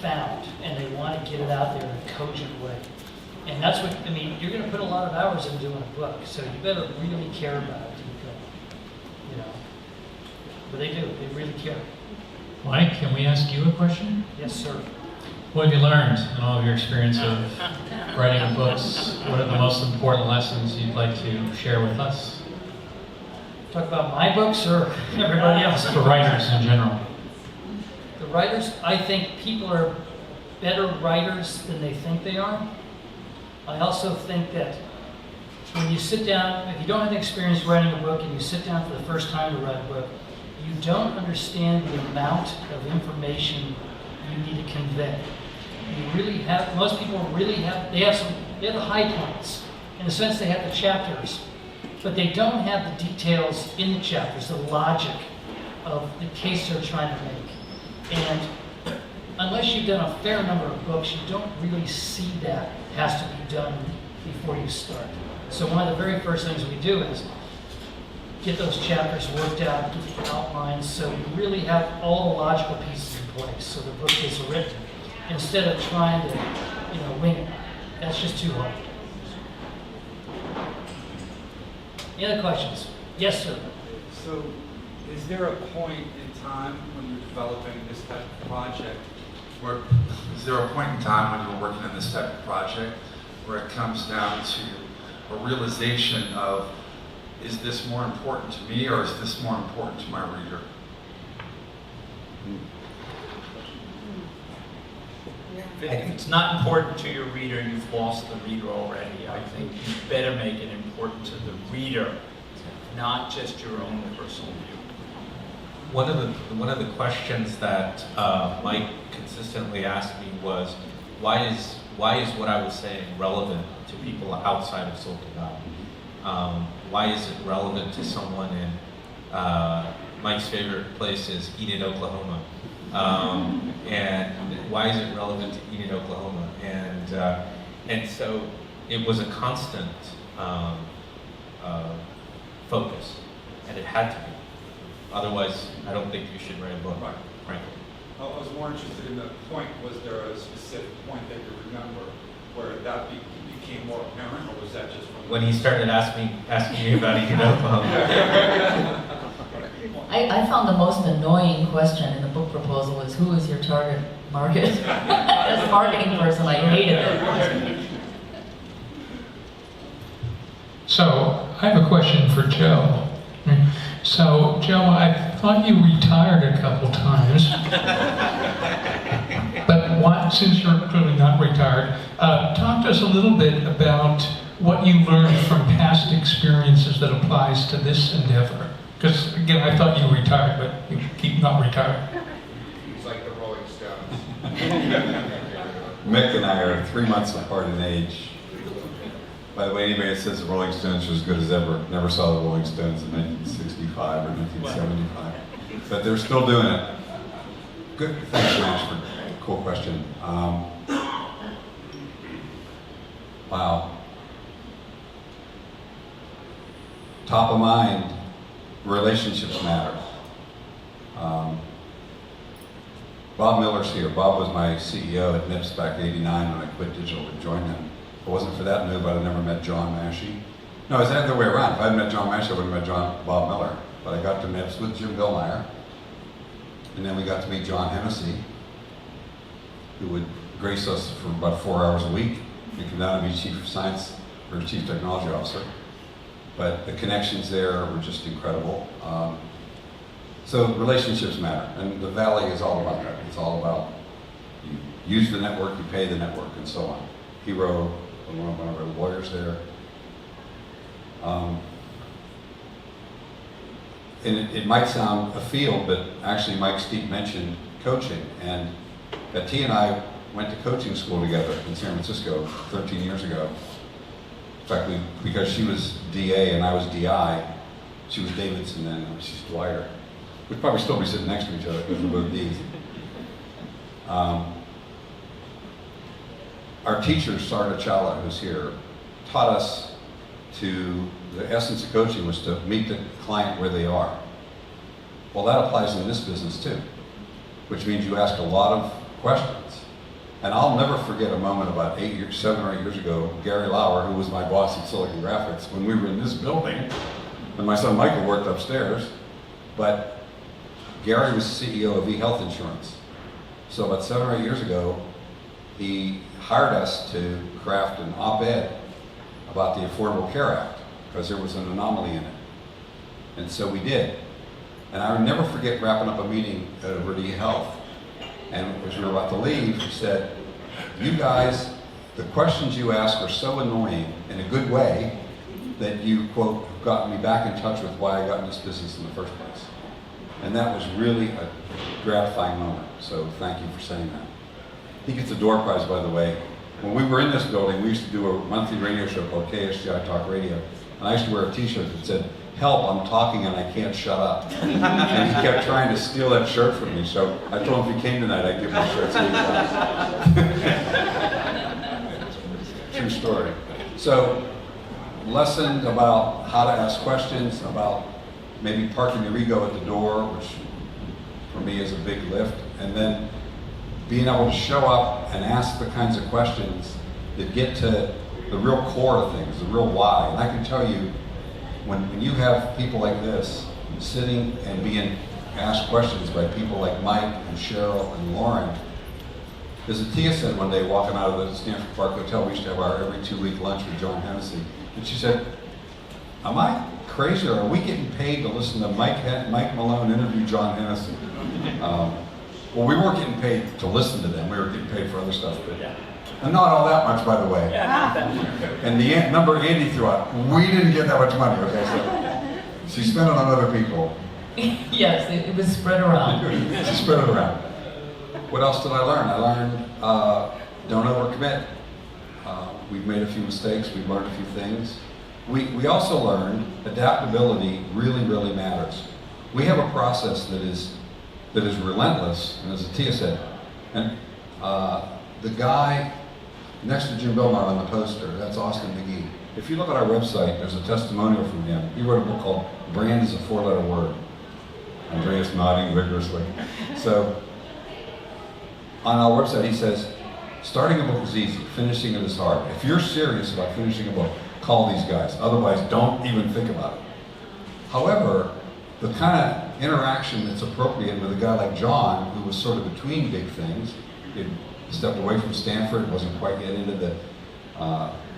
found, and they want to get it out there in a cogent way. And that's what, you're going to put a lot of hours into doing a book, so you better really care about it. But they do, they really care. Mike, can we ask you a question? Yes, sir. What have you learned in all of your experience of writing books? What are the most important lessons you'd like to share with us? Talk about my books or everybody else? For writers in general. The writers, I think people are better writers than they think they are. I also think that when you sit down, if you don't have experience writing a book and you sit down for the first time to write a book, you don't understand the amount of information you need to convey. Most people really have the high points. In a sense, they have the chapters, but they don't have the details in the chapters, the logic of the case they're trying to make. And unless you've done a fair number of books, you don't really see that has to be done before you start. So one of the very first things we do is get those chapters worked out, get the outlines, so you really have all the logical pieces in place, so the book is written, instead of trying to, wing it. That's just too hard. Any other questions? Yes, sir. So, is there a point in time when you're developing this type of project where you're working on this type of project where it comes down to a realization of, is this more important to me or is this more important to my reader? If it's not important to your reader, you've lost the reader already. I think you better make it important to the reader, not just your own personal view. One of the questions that Mike consistently asked me was, why is what I was saying relevant to people outside of Silicon Valley? Why is it relevant to someone in Mike's favorite place is Enid, Oklahoma? And why is it relevant to Enid, Oklahoma? And so it was a constant focus, and it had to be. Otherwise, I don't think you should write a book, frankly. I was more interested in the point. Was there a specific point that you remember where that became more apparent, or was that just from When he started asking me about Econophone. I found the most annoying question in the book proposal was, who is your target market? As a marketing person, I hated that question. So, I have a question for Joe. So, Joe, I thought you retired a couple times. But since you're clearly not retired, talk to us a little bit about what you learned from past experiences that applies to this endeavor. Because, again, I thought you retired, but you keep not retired. It's like the Rolling Stones. Mick and I are 3 months apart in age. By the way, anybody that says the Rolling Stones are as good as ever never saw the Rolling Stones in 1965 or 1975. But they're still doing it. Good. Thanks, Lance, for a cool question. Wow. Top of mind, relationships matter. Bob Miller's here. Bob was my CEO at NIPS back in '89 when I quit digital and joined them. If it wasn't for that move, I'd have never met John Massey. No, it's the other way around. If I hadn't met John Massey, I would have met Bob Miller. But I got to NIPS with Jim Billmeyer. And then we got to meet John Hennessy, who would grace us for about 4 hours a week. He'd come down and be chief of science or chief technology officer. But the connections there were just incredible. So relationships matter, and the Valley is all about that. It's all about you use the network, you pay the network, and so on. Hero, one of our lawyers there. And it might sound a field, but actually Mike Steep mentioned coaching, and Betty and I went to coaching school together in San Francisco 13 years ago. In fact, because she was DA and I was DI, she was Davidson then, and she's Dwyer. We'd probably still be sitting next to each other because we're both Ds. Our teacher, Sarda Chawla, who's here, taught us the essence of coaching was to meet the client where they are. Well, that applies in this business too, which means you ask a lot of questions. And I'll never forget a moment about 7 or 8 years ago, Gary Lauer, who was my boss at Silicon Graphics, when we were in this building, and my son Michael worked upstairs, but Gary was CEO of eHealth Insurance. So about 7 or 8 years ago, he hired us to craft an op-ed about the Affordable Care Act, because there was an anomaly in it. And so we did. And I will never forget wrapping up a meeting over at eHealth. And as we were about to leave, he said, you guys, the questions you ask are so annoying in a good way that you, quote, have gotten me back in touch with why I got in this business in the first place. And that was really a gratifying moment. So thank you for saying that. He gets a door prize, by the way. When we were in this building, we used to do a monthly radio show called KSGI Talk Radio. And I used to wear a t-shirt that said, help, I'm talking and I can't shut up. And he kept trying to steal that shirt from me. So I told him if he came tonight, I'd give him a shirt. So true story. So lesson about how to ask questions, about maybe parking your ego at the door, which for me is a big lift. And then being able to show up and ask the kinds of questions that get to the real core of things, the real why. And I can tell you, when you have people like this sitting and being asked questions by people like Mike and Cheryl and Lauren, as Atia said one day walking out of the Stanford Park Hotel, we used to have our every 2-week lunch with John Hennessy, and she said, am I crazy, or are we getting paid to listen to Mike Malone interview John Hennessy? Well, we weren't getting paid to listen to them, we were getting paid for other stuff. But, and not all that much, by the way. And the number Andy threw out, we didn't get that much money, okay? So she spent it on other people. Yes, it was spread around. She spread it around. What else did I learn? I learned don't overcommit. We've made a few mistakes, we've learned a few things. We also learned adaptability really, really matters. We have a process that is relentless, and as Atia said, and the guy next to Jim Billmeyer on the poster, that's Austin McGee. If you look at our website, there's a testimonial from him. He wrote a book called Brand is a 4-Letter Word. Andreas nodding vigorously. So on our website, he says, starting a book is easy, finishing it is hard. If you're serious about finishing a book, call these guys. Otherwise, don't even think about it. However, the kind of interaction that's appropriate with a guy like John, who was sort of between big things, he'd stepped away from Stanford, wasn't quite yet into the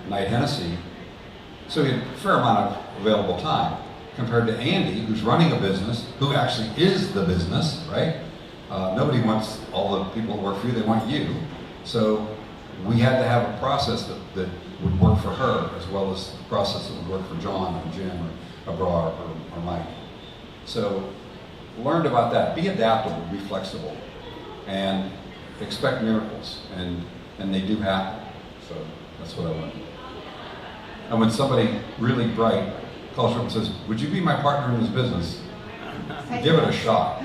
Knight Hennessy, so he had a fair amount of available time, compared to Andy, who's running a business, who actually is the business, right? Nobody wants all the people who work for you, they want you. So we had to have a process that would work for her, as well as the process that would work for John or Jim or Abrar or Mike. So learned about that. Be adaptable, be flexible, and expect miracles, and they do happen. So that's what I learned. And when somebody really bright calls up and says, "Would you be my partner in this business?" Give it a shot.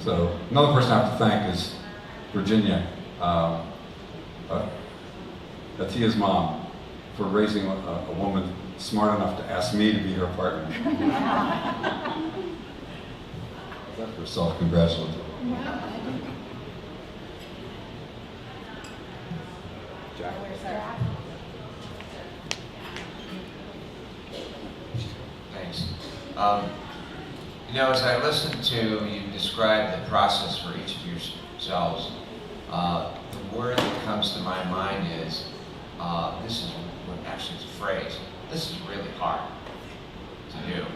So another person I have to thank is Virginia, Atia's mom, for raising a woman smart enough to ask me to be her partner. That's for self-congratulatory. Jack. Thanks. You know, as I listened to you describe the process for each of yourselves, the word that comes to my mind is, this is, well, actually it's a phrase, this is really hard to do.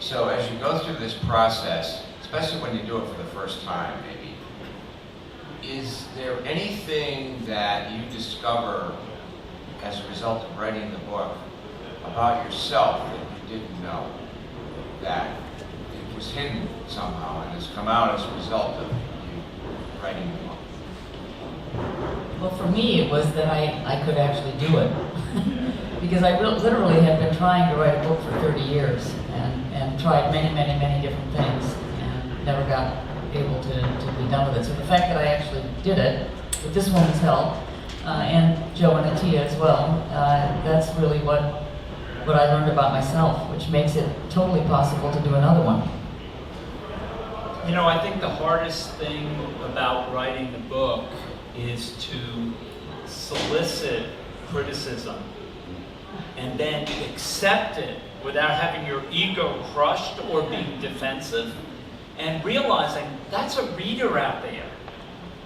So as you go through this process, especially when you do it for the first time maybe, is there anything that you discover as a result of writing the book about yourself that you didn't know, that it was hidden somehow and has come out as a result of you writing the book? Well, for me, it was that I could actually do it. Because I literally had been trying to write a book for 30 years and tried many different things and never got able to be done with it. So the fact that I actually did it, with this woman's help, and Joe and Atia as well, that's really what I learned about myself, which makes it totally possible to do another one. You know, I think the hardest thing about writing the book is to solicit criticism and then accept it without having your ego crushed or being defensive, and realizing that's a reader out there.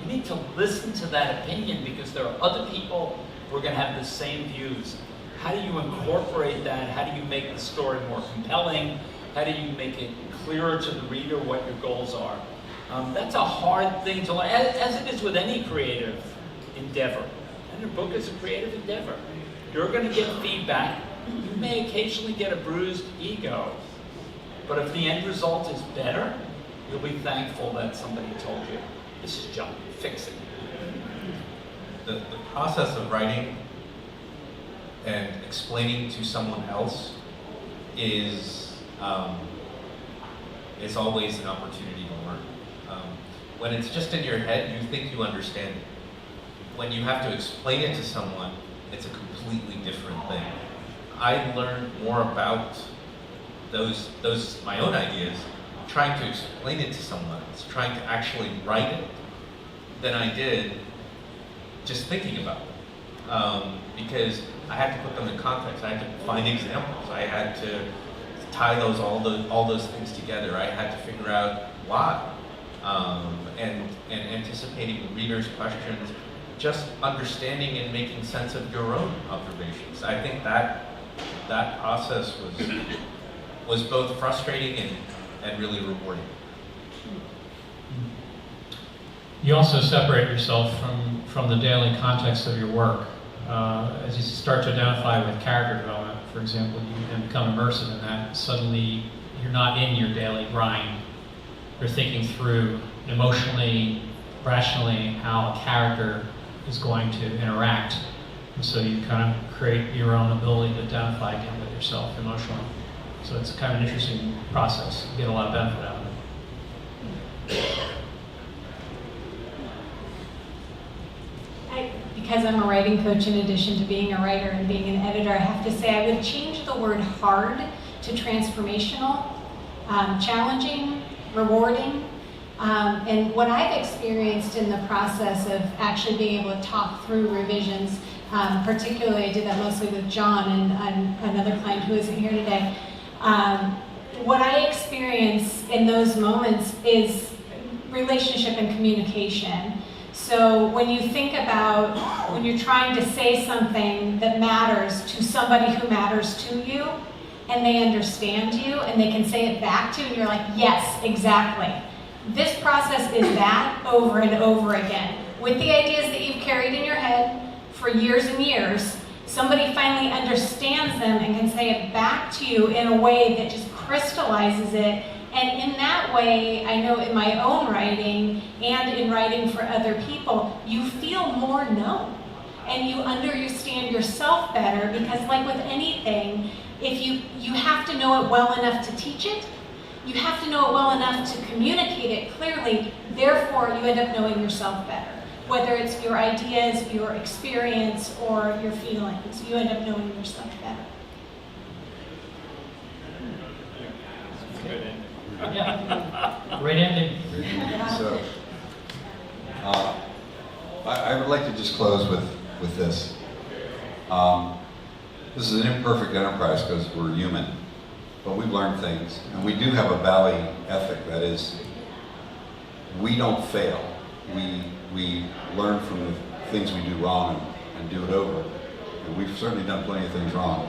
You need to listen to that opinion because there are other people who are going to have the same views. How do you incorporate that? How do you make the story more compelling? How do you make it clearer to the reader what your goals are? That's a hard thing to learn, as it is with any creative endeavor. And your book is a creative endeavor. You're going to get feedback. You may occasionally get a bruised ego. But if the end result is better, you'll be thankful that somebody told you, this is junk, fix it. The process of writing and explaining to someone else is always an opportunity to learn. When it's just in your head, you think you understand it. When you have to explain it to someone, it's a completely different thing. I learned more about those my own ideas trying to explain it to someone else, trying to actually write it, than I did just thinking about it. Because I had to put them in context. I had to find examples. I had to tie all those things together. I had to figure out why, and anticipating the reader's questions, just understanding and making sense of your own observations. I think that process was both frustrating and really rewarding. You also separate yourself from the daily context of your work. As you start to identify with character development, for example, you then become immersive in that. Suddenly, you're not in your daily grind. You're thinking through emotionally, rationally, how a character is going to interact. And so you kind of create your own ability to identify again with yourself emotionally. So it's kind of an interesting process. You get a lot of benefit out of it. Because I'm a writing coach in addition to being a writer and being an editor, I have to say I would change the word hard to transformational, challenging, rewarding, And what I've experienced in the process of actually being able to talk through revisions, particularly I did that mostly with John and another client who isn't here today. What I experience in those moments is relationship and communication. So when you think about when you're trying to say something that matters to somebody who matters to you, and they understand you, and they can say it back to you, and you're like, yes, exactly. This process is that over and over again. With the ideas that you've carried in your head for years and years, somebody finally understands them and can say it back to you in a way that just crystallizes it. And in that way, I know in my own writing and in writing for other people, you feel more known. And you understand yourself better, because like with anything, if you have to know it well enough to teach it, you have to know it well enough to communicate it clearly, therefore you end up knowing yourself better. Whether it's your ideas, your experience, or your feelings, you end up knowing yourself better. Yeah. Great ending. So, I would like to just close with this. This is an imperfect enterprise because we're human, but we've learned things, and we do have a Valley ethic. That is, we don't fail. We learn from the things we do wrong and do it over. And we've certainly done plenty of things wrong.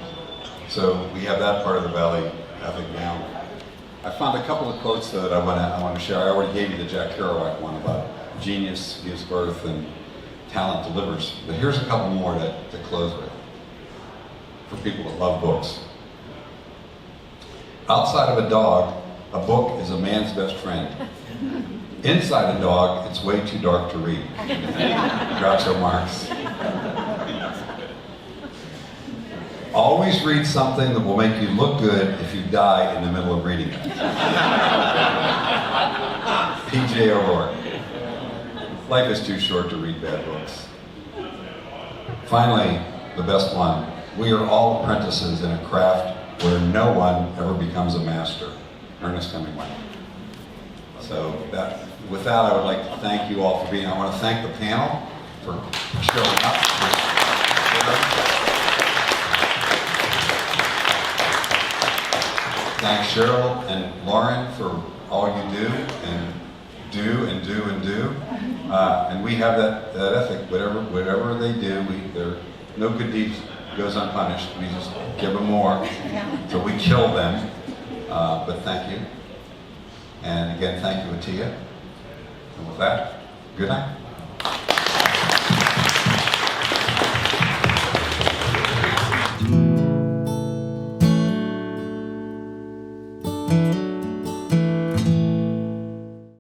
So we have that part of the Valley ethic now. I found a couple of quotes that I want to share. I already gave you the Jack Kerouac one about genius gives birth and talent delivers. But here's a couple more to close with, for people that love books. Outside of a dog, a book is a man's best friend. Inside a dog, it's way too dark to read. Groucho Marx. Always read something that will make you look good if you die in the middle of reading it. P.J. O'Rourke. Life is too short to read bad books. Finally, the best one. We are all apprentices in a craft where no one ever becomes a master. Ernest Hemingway. So with that, I would like to thank you all for being here. I want to thank the panel for showing up. Thank Cheryl and Lauren for all you do and do and do and do. And we have that ethic. Whatever they do, no good deed goes unpunished. We just give them more. So we kill them. But thank you. And again, thank you, Atia. And with that, good night.